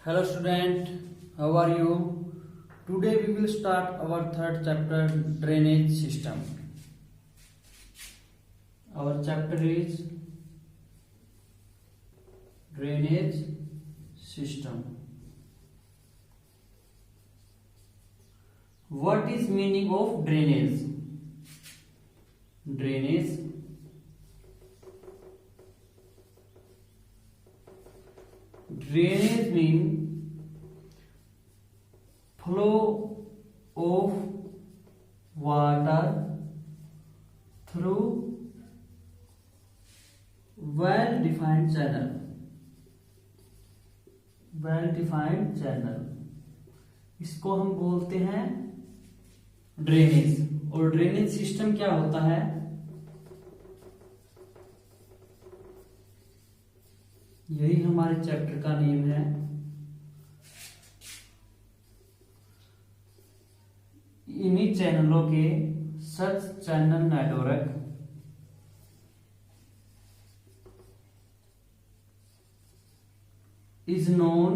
Hello student, how are you? Today we will start our third chapter, drainage system. Our chapter is drainage system. What is meaning of drainage? Drainage means flow of water through well-defined channel. इसको हम बोलते हैं drainage. और drainage system क्या होता है? यही हमारे चैप्टर का नेम है। इन्हीं चैनलों के such channel network is known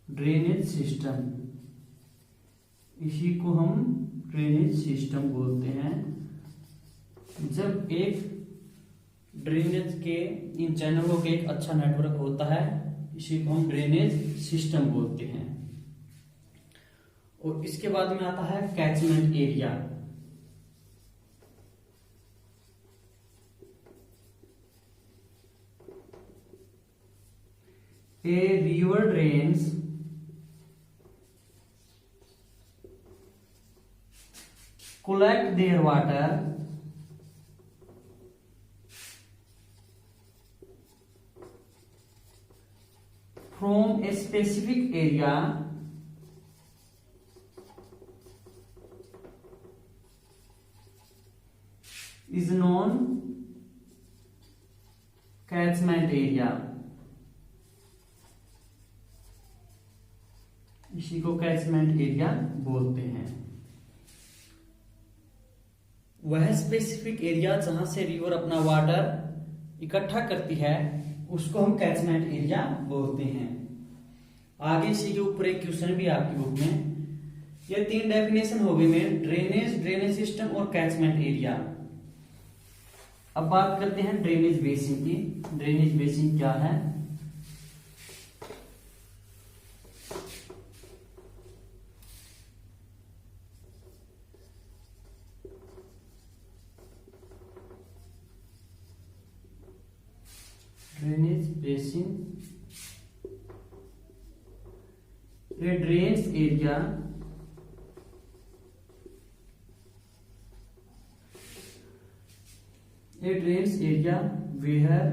drainage system. इसी को हम ड्रेनेज सिस्टम बोलते हैं। जब एक ड्रेनेज के इन चैनलों के एक अच्छा नेटवर्क होता है, इसी को हम ड्रेनेज सिस्टम बोलते हैं। और इसके बाद में आता है catchment area. A river drains collect their water from a specific area is known catchment area। इसी को कैचमेंट एरिया बोलते हैं। वह स्पेसिफिक एरिया जहां से रिवर अपना वाटर इकट्ठा करती है, उसको हम कैचमेंट एरिया बोलते हैं। आगे इसी के ऊपर एक क्वेश्चन भी आपकी बुक में। ये तीन डेफिनेशन हो गई में ड्रेनेज सिस्टम और कैचमेंट एरिया। अब बात करते हैं ड्रेनेज बेसिन की। ड्रेनेज बेसिन क्या है? Drainage basin a drains area where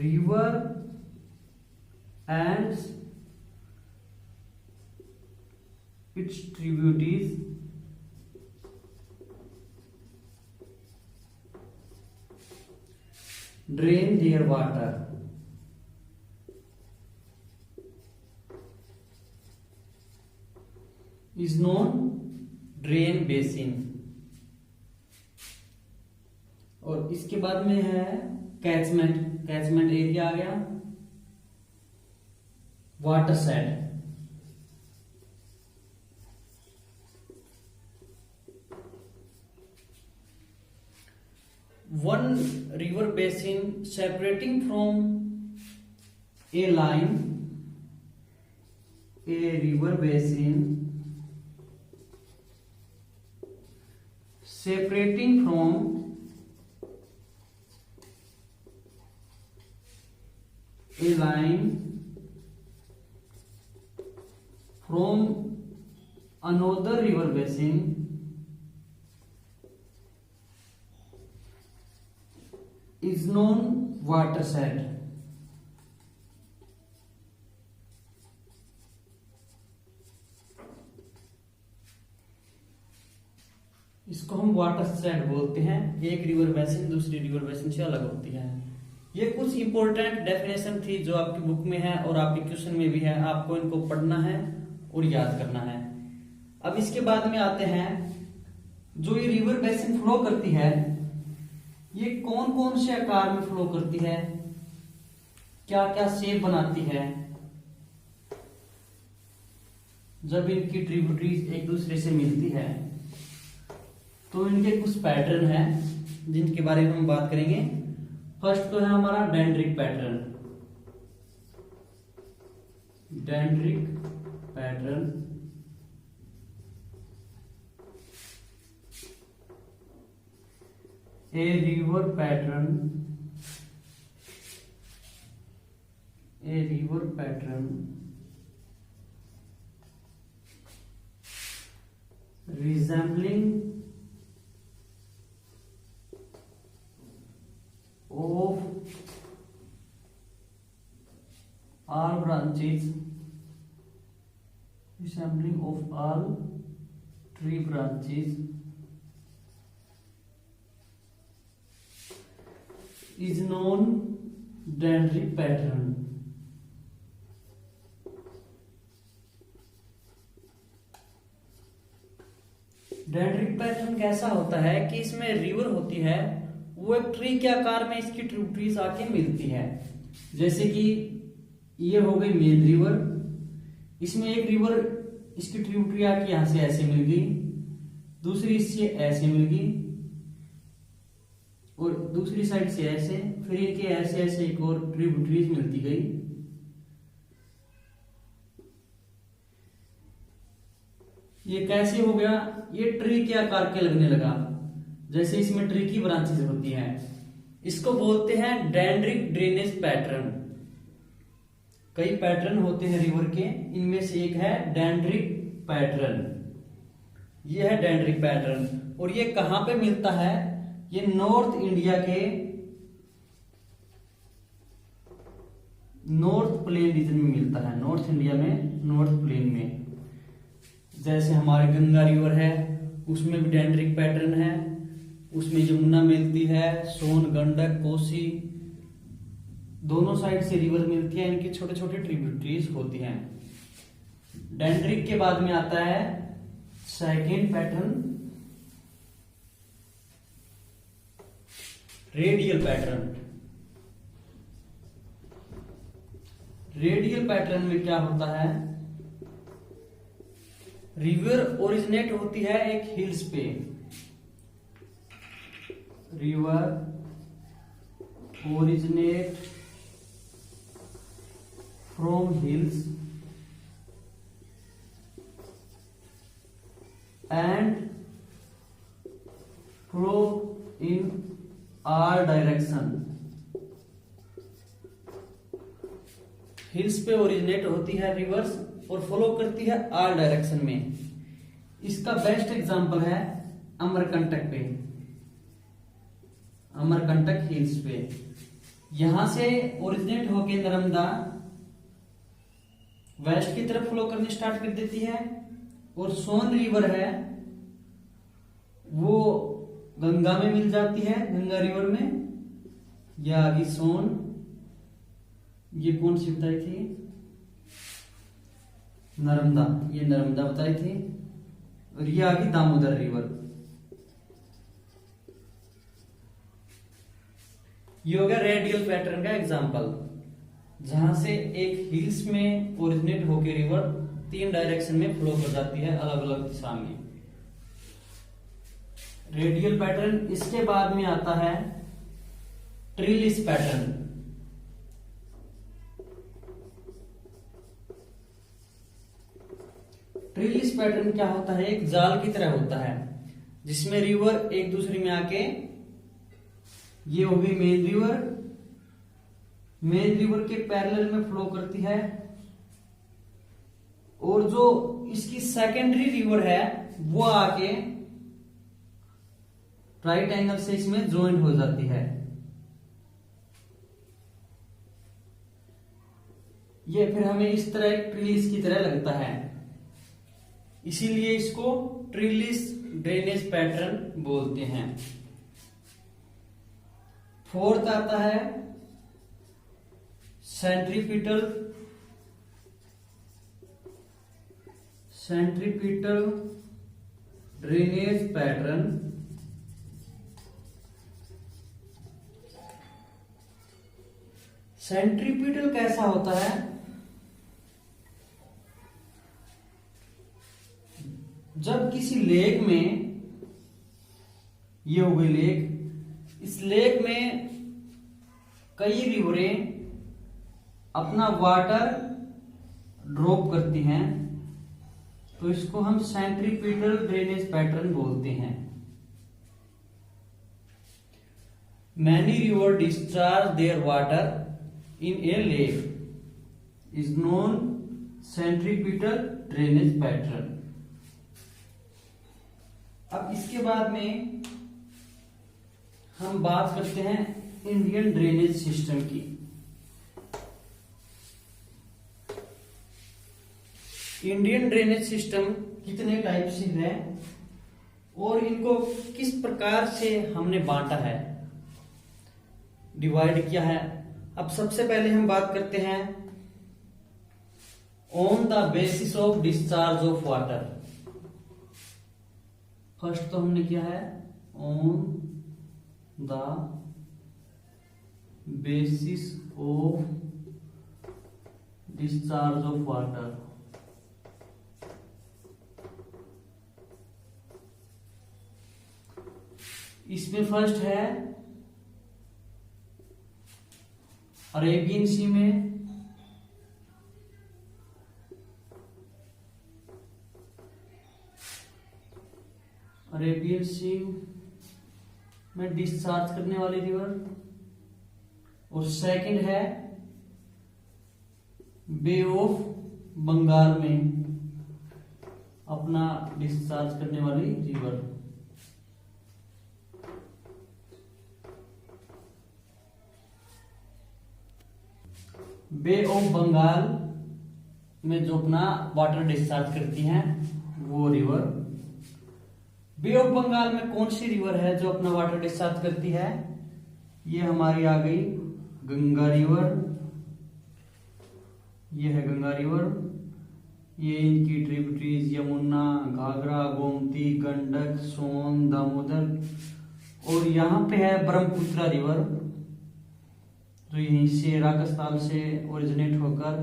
river and its tributaries drain their water। is known drain basin. और इसके बाद में है कैचमेंट एरिया आ गया। Water shade one river basin separating from a line, a river basin separating from a line from another river basin is known watershed। इसको हम watershed बोलते हैं। एक रिवर बेसिन दूसरी रिवर बेसिन से अलग होती है। ये कुछ इंपॉर्टेंट डेफिनेशन थी जो आपकी बुक में है और आपके क्वेश्चन में भी है। आपको इनको पढ़ना है और याद करना है। अब इसके बाद में आते हैं जो ये रिवर बेसिन फ्लो करती है, ये कौन कौन से आकार में फ्लो करती है, क्या क्या शेप बनाती है। जब इनकी ट्रिब्यूटरीज एक दूसरे से मिलती है तो इनके कुछ पैटर्न हैं जिनके बारे में हम बात करेंगे। फर्स्ट तो है हमारा dendritic pattern. Dendritic pattern a river pattern, a river pattern resembling of all branches, resembling of all tree branches is known dendritic pattern. Dendritic pattern कैसा होता है कि इसमें रिवर होती है, वो एक ट्री के आकार में इसकी ट्रिब्यूटरीज आके मिलती है। जैसे कि ये हो गई मेन रिवर, इसमें एक रिवर इसकी ट्रिब्यूटरी आके यहां से ऐसे मिल गई, दूसरी इससे ऐसे मिल गई और दूसरी साइड से ऐसे, फिर इनके ऐसे ऐसे एक और ट्रिब्यूटरीज मिलती गई। ये कैसे हो गया, ये ट्री के आकार के लगने लगा, जैसे इसमें ट्री की ब्रांचेस होती हैं। इसको बोलते हैं डेंड्रिक ड्रेनेज पैटर्न। कई पैटर्न होते हैं रिवर के, इनमें से एक है डेंड्रिक पैटर्न। ये है डेंड्रिक पैटर्न और ये कहां पे मिलता है, ये नॉर्थ इंडिया के नॉर्थ प्लेन रीजन में मिलता है। नॉर्थ इंडिया में नॉर्थ प्लेन में, जैसे हमारे गंगा रिवर है उसमें भी डेंड्रिक पैटर्न है, उसमें यमुना मिलती है, सोन, गंडक, कोसी, दोनों साइड से रिवर मिलती है, इनकी छोटे छोटे ट्रिब्यूटरीज होती हैं। डेंड्रिक के बाद में आता है second pattern, radial pattern. Radial pattern में क्या होता है, रिवर ओरिजिनेट होती है एक हिल्स पे, river originate from hills and flow in all direction. Hills पे ओरिजिनेट होती है रिवर्स और फॉलो करती है आल डायरेक्शन में। इसका बेस्ट एग्जांपल है अमरकंटक पे, अमरकंटक हिल्स पे। यहां से ओरिजिनेट होके नर्मदा वेस्ट की तरफ फ्लो करनी स्टार्ट कर देती है और सोन रिवर है वो गंगा में मिल जाती है, गंगा रिवर में। यह आ गई सोन, ये कौन सी बताई थी, नर्मदा, ये नर्मदा बताई थी, और ये आ गई दामोदर रिवर। ये हो गया रेडियल पैटर्न का एग्जांपल, जहां से एक हिल्स में ओरिजिनेट होकर रिवर 3 डायरेक्शन में फ्लो कर जाती है, अलग अलग दिशा में। Radial pattern. इसके बाद में आता है ट्रीलिस पैटर्न। ट्रीलिस पैटर्न क्या होता है, एक जाल की तरह होता है जिसमें रिवर एक दूसरे में आके, ये होगी मेन रिवर, मेन रिवर के पैरेलल में फ्लो करती है, और जो इसकी सेकेंडरी रिवर है वो आके राइट एंगल से इसमें ज्वाइंट हो जाती है। ये फिर हमें इस तरह एक ट्रीलिस की तरह लगता है, इसीलिए इसको ट्रीलिस ड्रेनेज पैटर्न बोलते हैं। फोर्थ आता है सेंट्रीपिटल ड्रेनेज पैटर्न। सेंट्रीपिटल कैसा होता है? जब किसी लेक में, ये हो गई लेक, इस लेक में कई रिवरें अपना वाटर ड्रॉप करती हैं, तो इसको हम सेंट्रीपिटल ड्रेनेज पैटर्न बोलते हैं। Many river discharge their water in a lake is known centripetal drainage pattern. अब इसके बाद में हम बात करते हैं इंडियन ड्रेनेज सिस्टम की। इंडियन ड्रेनेज सिस्टम कितने टाइप से है और इनको किस प्रकार से हमने बांटा है, डिवाइड किया है। अब सबसे पहले हम बात करते हैं on the basis of discharge of water. First तो हमने किया है on the basis of discharge of water. इसमें फर्स्ट है अरेबियन सी में, अरेबियन सी में डिस्चार्ज करने वाली रिवर, और सेकंड है बे ऑफ बंगाल में अपना डिस्चार्ज करने वाली रिवर। बे ऑफ बंगाल में जो अपना वाटर डिस्चार्ज करती हैं वो रिवर। बे ऑफ बंगाल में कौन सी रिवर है जो अपना वाटर डिस्चार्ज करती है? ये हमारी आ गई गंगा रिवर, ये है गंगा रिवर। ये इनकी ट्रिब्यूटरीज यमुना, घाघरा, गोमती, गंडक, सोन, दामोदर, और यहाँ पे है ब्रह्मपुत्र रिवर जो यहीं से राजस्थान से ओरिजिनेट होकर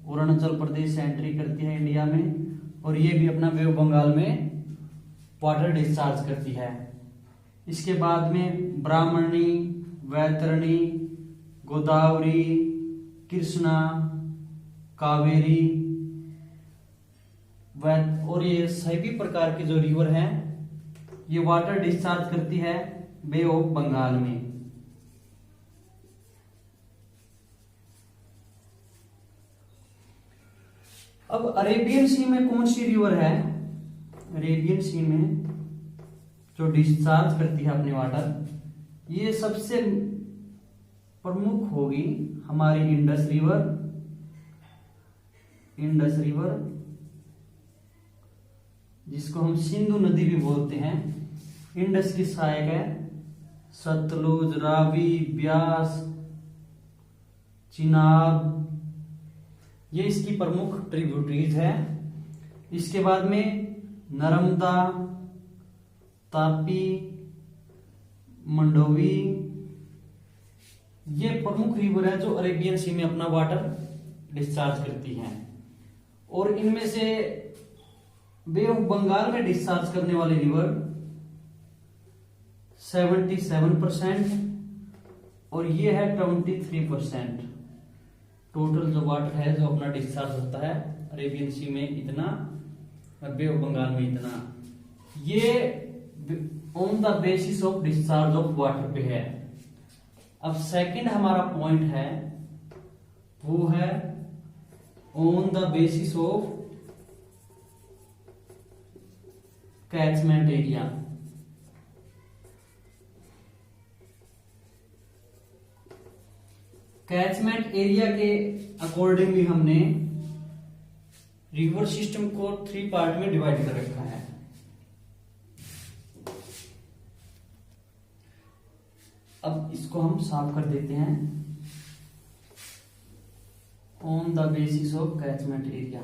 अरुणाचल प्रदेश से एंट्री करती है इंडिया में, और ये भी अपना बे ऑफ बंगाल में वाटर डिस्चार्ज करती है। इसके बाद में ब्राह्मणी, वैतरणी, गोदावरी, कृष्णा, कावेरी, और ये सभी प्रकार के जो रिवर हैं ये वाटर डिस्चार्ज करती है बे ऑफ बंगाल में। अब अरेबियन सी में कौन सी रिवर है? अरेबियन सी में जो डिस्चार्ज करती है अपने वाटर, ये सबसे प्रमुख होगी हमारी इंडस रिवर। इंडस रिवर जिसको हम सिंधु नदी भी बोलते हैं। इंडस की सहायक है सतलुज, रावी, ब्यास, चिनाब, ये इसकी प्रमुख ट्रिब्यूटरीज है। इसके बाद में नर्मदा, तापी, मंडोवी, ये प्रमुख रिवर है जो अरेबियन सी में अपना वाटर डिस्चार्ज करती हैं। और इनमें से बे ऑफ बंगाल में डिस्चार्ज करने वाली रिवर 77% और ये है 23%। टोटल जो वाटर है जो अपना डिस्चार्ज होता है अरेबियन सी में इतना और बे ऑफ बंगाल में इतना। ये on the basis of discharge of water पे है। अब सेकंड हमारा पॉइंट है वो है on the basis of catchment area. Catchment area के अकॉर्डिंगली हमने रिवर सिस्टम को 3 पार्ट में डिवाइड कर रखा है। अब इसको हम साफ कर देते हैं। On the basis of catchment area,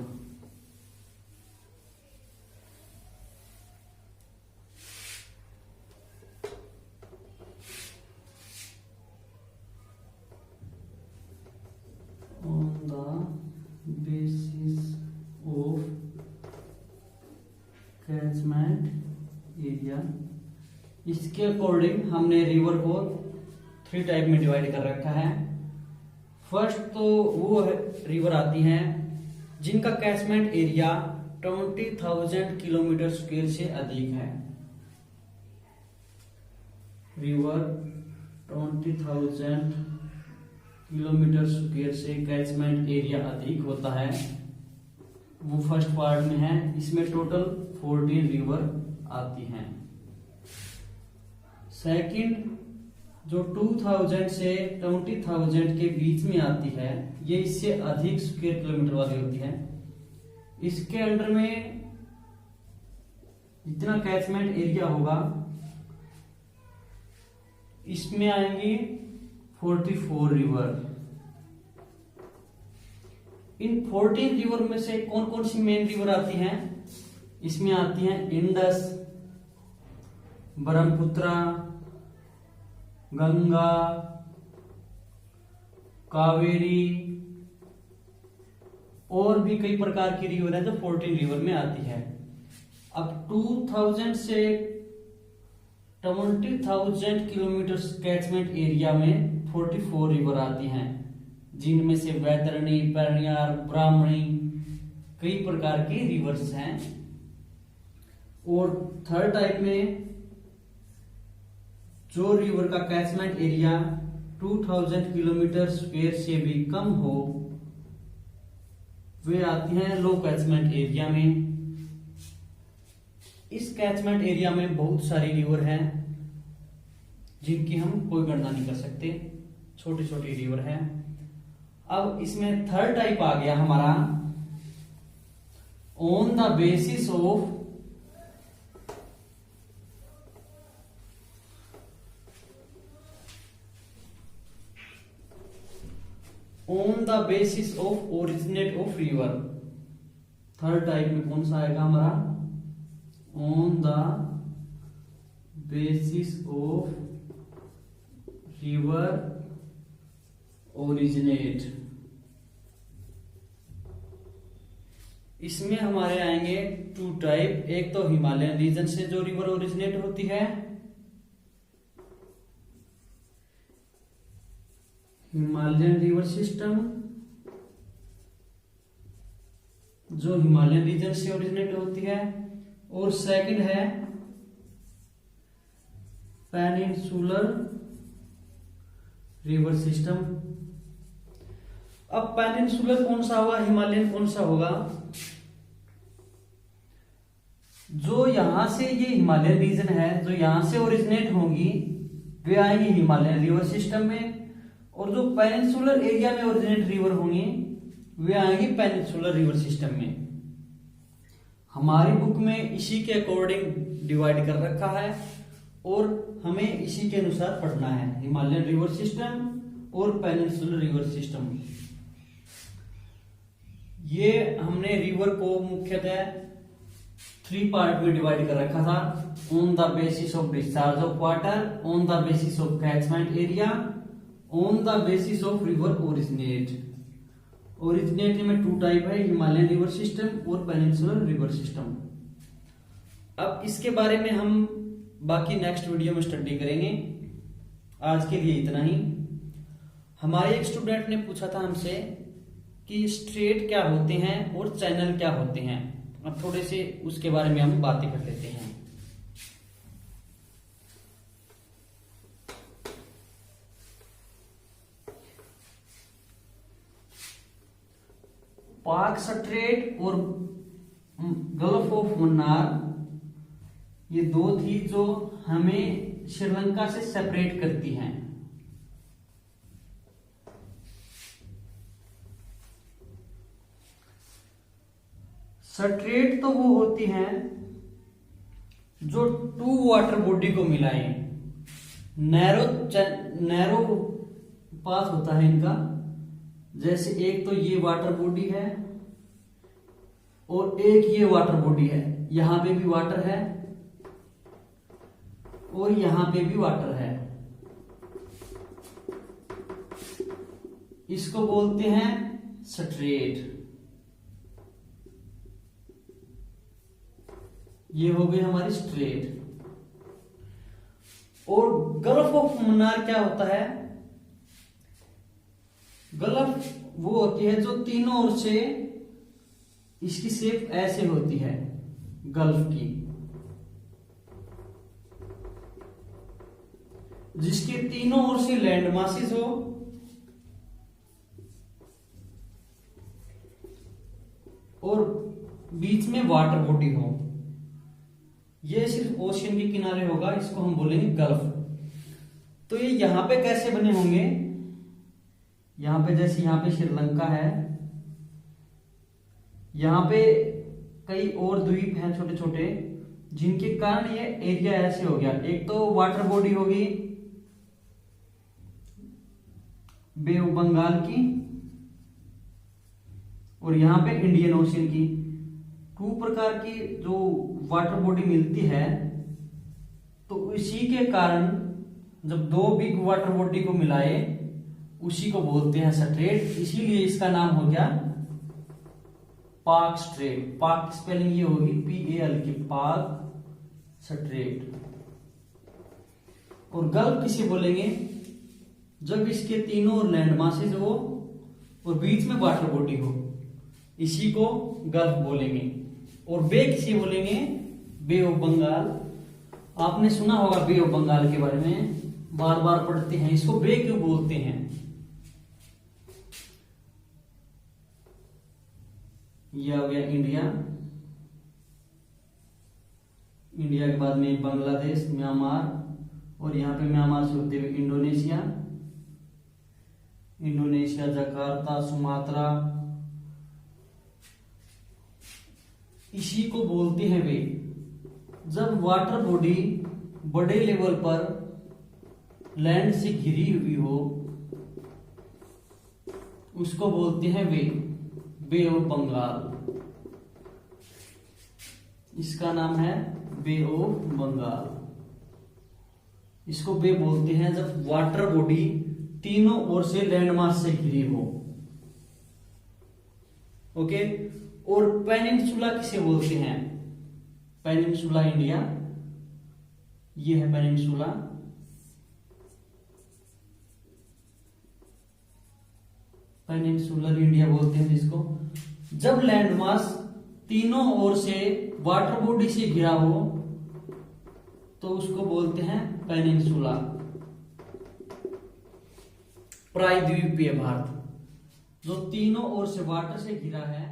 इसके अकॉर्डिंग हमने रिवर को 3 टाइप में डिवाइड कर रखा है। फर्स्ट तो वो रिवर आती हैं जिनका कैचमेंट एरिया 20,000 किलोमीटर स्क्वायर से अधिक है। रिवर 20,000 किलोमीटर स्क्वायर से कैचमेंट एरिया अधिक होता है, वो फर्स्ट पार्ट में है। इसमें टोटल 14 रिवर आती हैं। सेकंड जो 2000 से 20,000 के बीच में आती है, ये इससे अधिक स्क्वायर किलोमीटर वाली होती है। इसके अंडर में जितना कैचमेंट एरिया होगा इसमें आएंगी 44 रिवर। इन 14 रिवर में से कौन कौन सी मेन रिवर आती हैं? इसमें आती हैं इंडस, ब्रह्मपुत्रा, गंगा, कावेरी और भी कई प्रकार की रिवर है जो 14 रिवर में आती है। अब 2000 से 20,000 किलोमीटर कैचमेंट एरिया में 44 रिवर आती हैं, जिनमें से वैतरणी, पेरियार, ब्राह्मणी कई प्रकार की रिवर्स हैं। और थर्ड टाइप में जो रिवर का कैचमेंट एरिया 2000 किलोमीटर स्क्वायर से भी कम हो, वे आती हैं लो कैचमेंट एरिया में। इस कैचमेंट एरिया में बहुत सारी रिवर हैं जिनकी हम कोई गणना नहीं कर सकते, छोटी छोटी रिवर हैं। अब इसमें थर्ड टाइप आ गया हमारा on the basis of originate of river. Third type में कौन सा आएगा हमारा? On the basis of river originate. इसमें हमारे आएंगे 2 टाइप। एक तो हिमालयन रीजन से जो रिवर ओरिजिनेट होती है, हिमालयन रिवर सिस्टम जो हिमालयन रीजन से ओरिजिनेट होती है, और सेकंड है पेनिनसुलर रिवर सिस्टम। अब पेनिनसुलर कौन सा होगा, हिमालयन कौन सा होगा? जो यहां से ये हिमालयन रीजन है, जो यहां से ओरिजिनेट होंगी वे आएंगी हिमालयन रिवर सिस्टम में, और जो पेनिनसुलर एरिया में ओरिजिनेट रिवर होंगी वे आएंगी पेनिनसुलर रिवर सिस्टम में। हमारी बुक में इसी के अकॉर्डिंग डिवाइड कर रखा है और हमें इसी के अनुसार पढ़ना है, हिमालयन रिवर सिस्टम और पेनिनसुलर रिवर सिस्टम। ये हमने रिवर को मुख्यतः 3 पार्ट में डिवाइड कर रखा था। On the basis of discharge of water, on the basis of catchment area, on the basis of river originate. Originate में 2 टाइप है, हिमालयन रिवर सिस्टम और पेनिनसुलर रिवर सिस्टम। अब इसके बारे में हम बाकी नेक्स्ट वीडियो में स्टडी करेंगे। आज के लिए इतना ही। हमारे एक स्टूडेंट ने पूछा था हमसे कि स्ट्रेट क्या होते हैं और चैनल क्या होते हैं। अब थोड़े से उसके बारे में हम बातें कर लेते हैं। पाक स्ट्रेट और गल्फ ऑफ मन्नार, ये 2 थी जो हमें श्रीलंका से सेपरेट करती हैं। स्ट्रेट तो वो होती हैं जो 2 वाटर बॉडी को मिलाएं। नैरो पाथ होता है इनका, जैसे एक तो ये वाटर बॉडी है और एक ये वाटर बॉडी है, यहां पे भी वाटर है और यहां पे भी वाटर है। इसको बोलते हैं स्ट्रेट। ये हो गई हमारी स्ट्रेट। और गल्फ ऑफ मन्नार क्या होता है? गल्फ वो होती है जो तीनों ओर से, इसकी शेप ऐसे होती है गल्फ की, जिसके तीनों ओर से लैंड मासेस हो और बीच में वाटर बॉडी हो। ये सिर्फ ओशियन के किनारे होगा, इसको हम बोलेंगे गल्फ। तो ये यहां पे कैसे बने होंगे? यहां पे जैसे यहां पे श्रीलंका है, यहां पे कई और द्वीप हैं छोटे छोटे, जिनके कारण ये एरिया ऐसे हो गया। एक तो वाटर बॉडी होगी बे ऑफ बंगाल की, और यहां पे इंडियन ओशियन की। टू प्रकार की जो वाटर बॉडी मिलती है, तो इसी के कारण जब दो बिग वाटर बॉडी को मिलाए, उसी को बोलते हैं स्ट्रेट। इसीलिए इसका नाम हो गया पाक स्ट्रेट। पाक की स्पेलिंग ये होगी PAL की, पाक स्ट्रेट। और गल्फ किसे बोलेंगे? जब इसके तीनों लैंड मासेज हो और बीच में वाटर बॉडी हो, इसी को गल्फ बोलेंगे। और बे किसे बोलेंगे? बे ऑफ बंगाल। आपने सुना होगा बे ऑफ बंगाल के बारे में, बार बार पढ़ते हैं। इसको बे क्यों बोलते हैं? यह हो गया इंडिया, इंडिया के बाद में बांग्लादेश, म्यांमार, और यहां पे म्यांमार से होते हुए इंडोनेशिया, इंडोनेशिया, जकार्ता, सुमात्रा, इसी को बोलते हैं वे। जब वाटर बॉडी बड़े लेवल पर लैंड से घिरी हुई हो, उसको बोलते हैं वे, बे ऑफ बंगाल। इसका नाम है बे ऑफ बंगाल। इसको बे बोलते हैं जब वाटर बॉडी तीनों ओर से लैंडमास से घिरी हो। ओके। और पेनिनसुला किसे बोलते हैं? पेनिनसुला इंडिया, ये है पेनिनसुला। पेनिनसुलर इंडिया बोलते हैं जिसको, जब लैंडमास तीनों ओर से वाटर बॉडी से घिरा हो, तो उसको बोलते हैं पेनिनसुला, प्रायद्वीपीय भारत। जो तीनों ओर से वाटर से घिरा है